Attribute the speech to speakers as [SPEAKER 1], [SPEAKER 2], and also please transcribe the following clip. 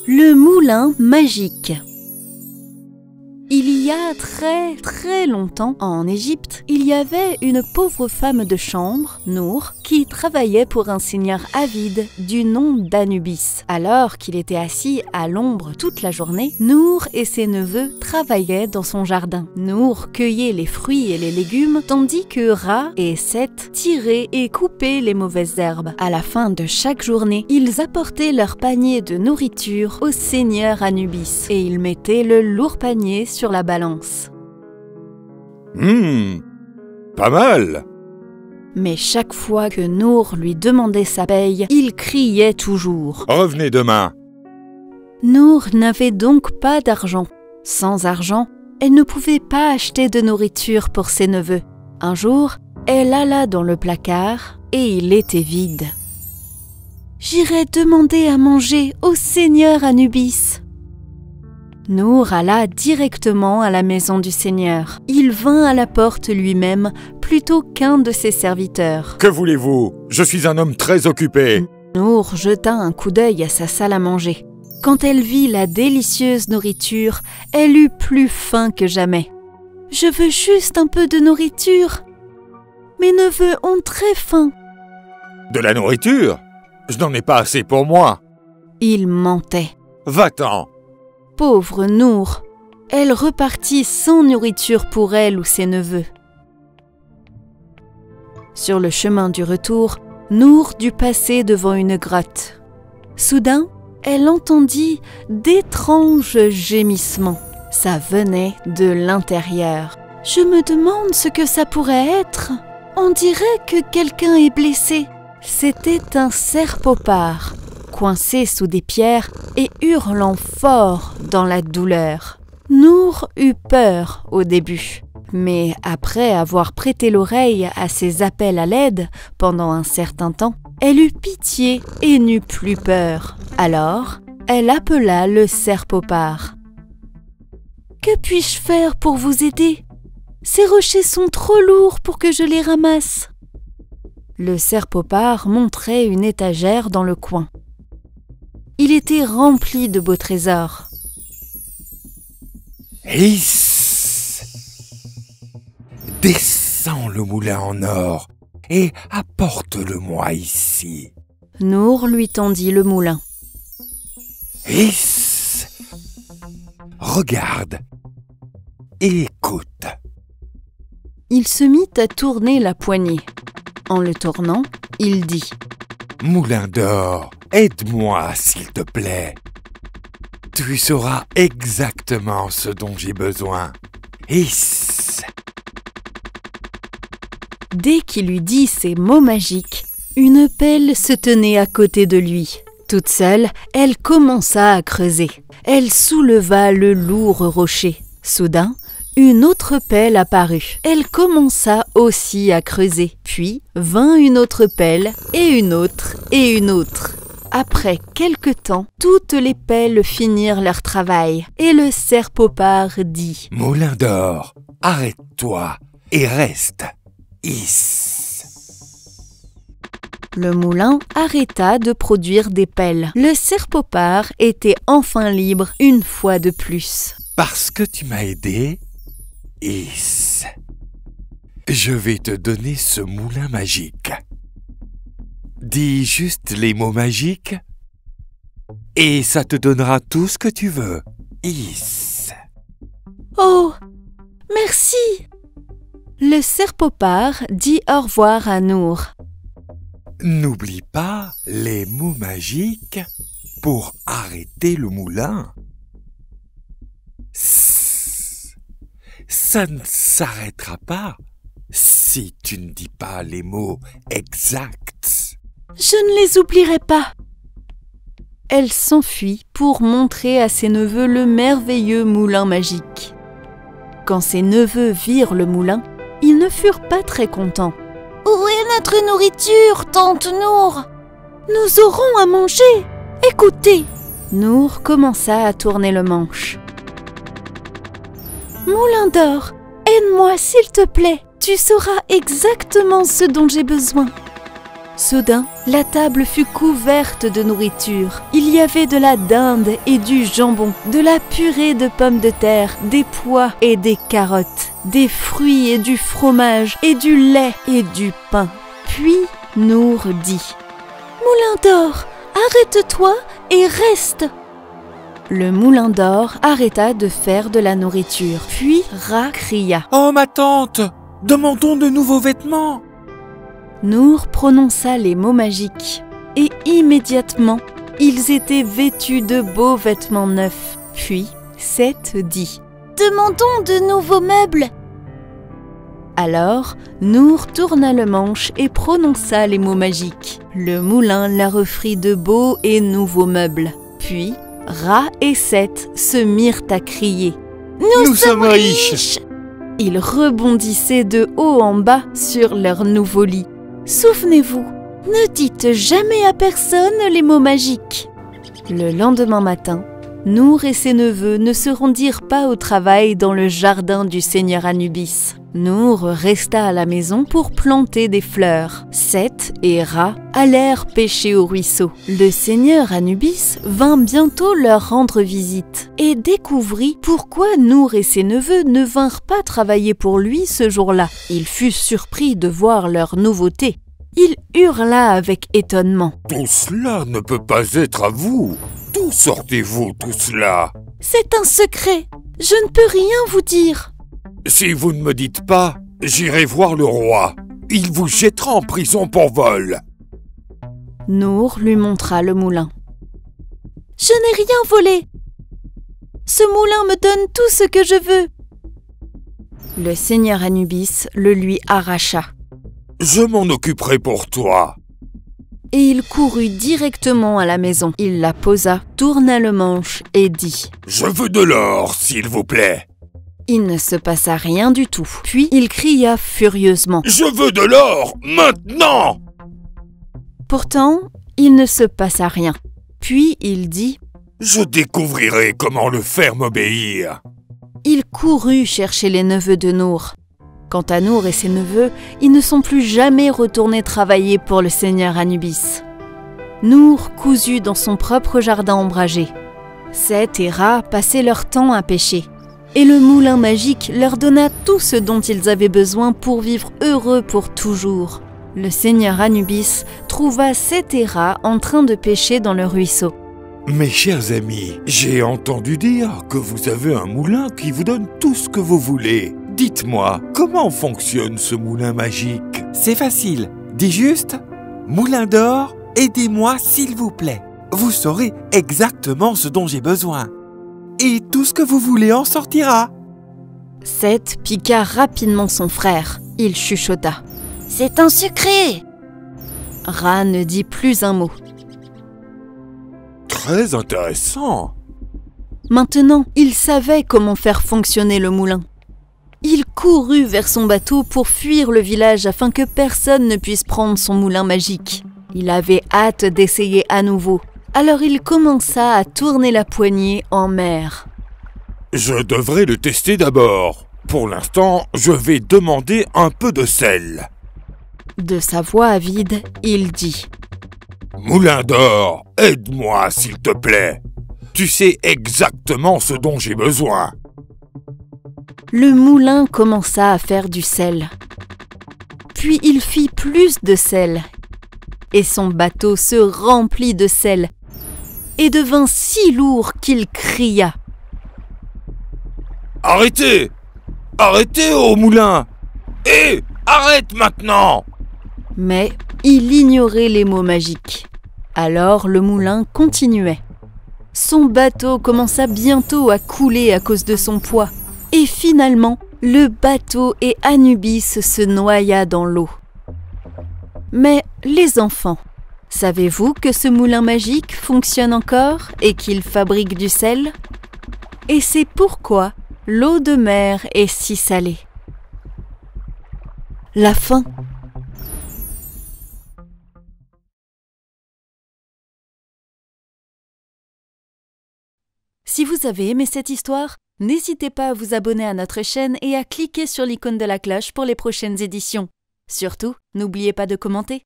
[SPEAKER 1] Le moulin magique. Il y a très longtemps, en Égypte, il y avait une pauvre femme de chambre, Nour, qui travaillait pour un seigneur avide du nom d'Anubis. Alors qu'il était assis à l'ombre toute la journée, Nour et ses neveux travaillaient dans son jardin. Nour cueillait les fruits et les légumes, tandis que Ra et Seth tiraient et coupaient les mauvaises herbes. À la fin de chaque journée, ils apportaient leur panier de nourriture au seigneur Anubis et ils mettaient le lourd panier sur la balance.
[SPEAKER 2] Pas mal.
[SPEAKER 1] Mais chaque fois que Nour lui demandait sa paye, il criait toujours.
[SPEAKER 2] Revenez demain.
[SPEAKER 1] Nour n'avait donc pas d'argent. Sans argent, elle ne pouvait pas acheter de nourriture pour ses neveux. Un jour, elle alla dans le placard et il était vide. « J'irai demander à manger au seigneur Anubis. » Nour alla directement à la maison du seigneur. Il vint à la porte lui-même plutôt qu'un de ses serviteurs.
[SPEAKER 2] Que voulez-vous? Je suis un homme très occupé.
[SPEAKER 1] Nour jeta un coup d'œil à sa salle à manger. Quand elle vit la délicieuse nourriture, elle eut plus faim que jamais. « Je veux juste un peu de nourriture. Mes neveux ont très faim. »
[SPEAKER 2] De la nourriture? Je n'en ai pas assez pour moi.
[SPEAKER 1] Il mentait.
[SPEAKER 2] Va-t'en.
[SPEAKER 1] Pauvre Nour, elle repartit sans nourriture pour elle ou ses neveux. Sur le chemin du retour, Nour dut passer devant une grotte. Soudain, elle entendit d'étranges gémissements. Ça venait de l'intérieur. « Je me demande ce que ça pourrait être. On dirait que quelqu'un est blessé. » C'était un cerf-popard, coincé sous des pierres et hurlant fort dans la douleur. Nour eut peur au début, mais après avoir prêté l'oreille à ses appels à l'aide pendant un certain temps, elle eut pitié et n'eut plus peur. Alors, elle appela le cerf-popard. « Que puis-je faire pour vous aider? Ces rochers sont trop lourds pour que je les ramasse. » Le cerf-popard montrait une étagère dans le coin. Il était rempli de beaux trésors.
[SPEAKER 3] Hiss! Descends le moulin en or et apporte-le-moi ici.
[SPEAKER 1] Nour lui tendit le moulin.
[SPEAKER 3] Hiss! Regarde et écoute.
[SPEAKER 1] Il se mit à tourner la poignée. En le tournant, il dit «
[SPEAKER 3] Moulin d'or, aide-moi s'il te plaît. Tu sauras exactement ce dont j'ai besoin. Hiss !»
[SPEAKER 1] Dès qu'il eut dit ces mots magiques, une pelle se tenait à côté de lui. Toute seule, elle commença à creuser. Elle souleva le lourd rocher. Soudain, une autre pelle apparut. Elle commença aussi à creuser. Puis vint une autre pelle, et une autre, et une autre. Après quelque temps, toutes les pelles finirent leur travail, et le cerf-popard dit «
[SPEAKER 3] Moulin d'or, arrête-toi et reste. Hiss !»
[SPEAKER 1] Le moulin arrêta de produire des pelles. Le cerf-popard était enfin libre une fois de plus.
[SPEAKER 3] Parce que tu m'as aidé, Hiss, je vais te donner ce moulin magique. Dis juste les mots magiques et ça te donnera tout ce que tu veux. Hiss.
[SPEAKER 1] Oh, merci! Le cerf-popard dit au revoir à Nour.
[SPEAKER 3] N'oublie pas les mots magiques pour arrêter le moulin. Ça ne s'arrêtera pas si tu ne dis pas les mots exacts.
[SPEAKER 1] Je ne les oublierai pas. Elle s'enfuit pour montrer à ses neveux le merveilleux moulin magique. Quand ses neveux virent le moulin, ils ne furent pas très contents. « Où est notre nourriture, tante Nour? Nous aurons à manger. Écoutez !» Nour commença à tourner le manche. « Moulin d'or, aide-moi s'il te plaît. Tu sauras exactement ce dont j'ai besoin. » Soudain, la table fut couverte de nourriture. Il y avait de la dinde et du jambon, de la purée de pommes de terre, des pois et des carottes, des fruits et du fromage, et du lait et du pain. Puis Nour dit « Moulin d'or, arrête-toi et reste !» Le moulin d'or arrêta de faire de la nourriture. Puis Ra cria
[SPEAKER 3] « Oh ma tante, demandons de nouveaux vêtements !»
[SPEAKER 1] Nour prononça les mots magiques et immédiatement, ils étaient vêtus de beaux vêtements neufs. Puis Seth dit « Demandons de nouveaux meubles !» Alors, Nour tourna le manche et prononça les mots magiques. Le moulin leur offrit de beaux et nouveaux meubles. Puis, Ra et Seth se mirent à crier « Nous sommes riches !» Ils rebondissaient de haut en bas sur leur nouveau lit. Souvenez-vous, ne dites jamais à personne les mots magiques. Le lendemain matin, Nour et ses neveux ne se rendirent pas au travail dans le jardin du seigneur Anubis. Nour resta à la maison pour planter des fleurs. Seth et Ra allèrent pêcher au ruisseau. Le seigneur Anubis vint bientôt leur rendre visite et découvrit pourquoi Nour et ses neveux ne vinrent pas travailler pour lui ce jour-là. Il fut surpris de voir leur nouveauté. Il hurla avec étonnement.
[SPEAKER 2] « Tout cela ne peut pas être à vous. D'où sortez-vous tout cela?
[SPEAKER 1] C'est un secret. Je ne peux rien vous dire. »
[SPEAKER 2] Si vous ne me dites pas, j'irai voir le roi. Il vous jettera en prison pour vol.
[SPEAKER 1] Nour lui montra le moulin. « Je n'ai rien volé. Ce moulin me donne tout ce que je veux. » Le seigneur Anubis le lui arracha.
[SPEAKER 2] « Je m'en occuperai pour toi. »
[SPEAKER 1] Et il courut directement à la maison. Il la posa, tourna le manche et dit «
[SPEAKER 2] Je veux de l'or, s'il vous plaît. »
[SPEAKER 1] Il ne se passa rien du tout. Puis il cria furieusement. «
[SPEAKER 2] Je veux de l'or, maintenant !»
[SPEAKER 1] Pourtant, il ne se passa rien. Puis il dit «
[SPEAKER 2] Je découvrirai comment le faire m'obéir. »
[SPEAKER 1] Il courut chercher les neveux de Nour. Quant à Nour et ses neveux, ils ne sont plus jamais retournés travailler pour le seigneur Anubis. Nour coulut dans son propre jardin ombragé. Seth et Ra passaient leur temps à pêcher. Et le moulin magique leur donna tout ce dont ils avaient besoin pour vivre heureux pour toujours. Le seigneur Anubis trouva Seth et Ra en train de pêcher dans le ruisseau.
[SPEAKER 2] « Mes chers amis, j'ai entendu dire que vous avez un moulin qui vous donne tout ce que vous voulez. Dites-moi, comment fonctionne ce moulin magique? »
[SPEAKER 4] C'est facile. Dis juste « Moulin d'or, aidez-moi s'il vous plaît. Vous saurez exactement ce dont j'ai besoin. Et tout ce que vous voulez en sortira. »
[SPEAKER 1] Seth piqua rapidement son frère. Il chuchota. « C'est un secret !» Ra ne dit plus un mot.
[SPEAKER 2] Très intéressant.
[SPEAKER 1] Maintenant, il savait comment faire fonctionner le moulin. Il courut vers son bateau pour fuir le village afin que personne ne puisse prendre son moulin magique. Il avait hâte d'essayer à nouveau. Alors il commença à tourner la poignée en mer.
[SPEAKER 2] « Je devrais le tester d'abord. Pour l'instant, je vais demander un peu de sel. »
[SPEAKER 1] De sa voix avide, il dit
[SPEAKER 2] « Moulin d'or, aide-moi s'il te plaît. Tu sais exactement ce dont j'ai besoin. »
[SPEAKER 1] Le moulin commença à faire du sel. Puis il fit plus de sel. Et son bateau se remplit de sel et devint si lourd qu'il cria.
[SPEAKER 2] « Arrêtez! Arrêtez au moulin! Hé! Arrête maintenant !»
[SPEAKER 1] Mais il ignorait les mots magiques. Alors le moulin continuait. Son bateau commença bientôt à couler à cause de son poids. Et finalement, le bateau et Anubis se noya dans l'eau. Mais les enfants, savez-vous que ce moulin magique fonctionne encore et qu'il fabrique du sel? Et c'est pourquoi l'eau de mer est si salée. La fin. Si vous avez aimé cette histoire, n'hésitez pas à vous abonner à notre chaîne et à cliquer sur l'icône de la cloche pour les prochaines éditions. Surtout, n'oubliez pas de commenter.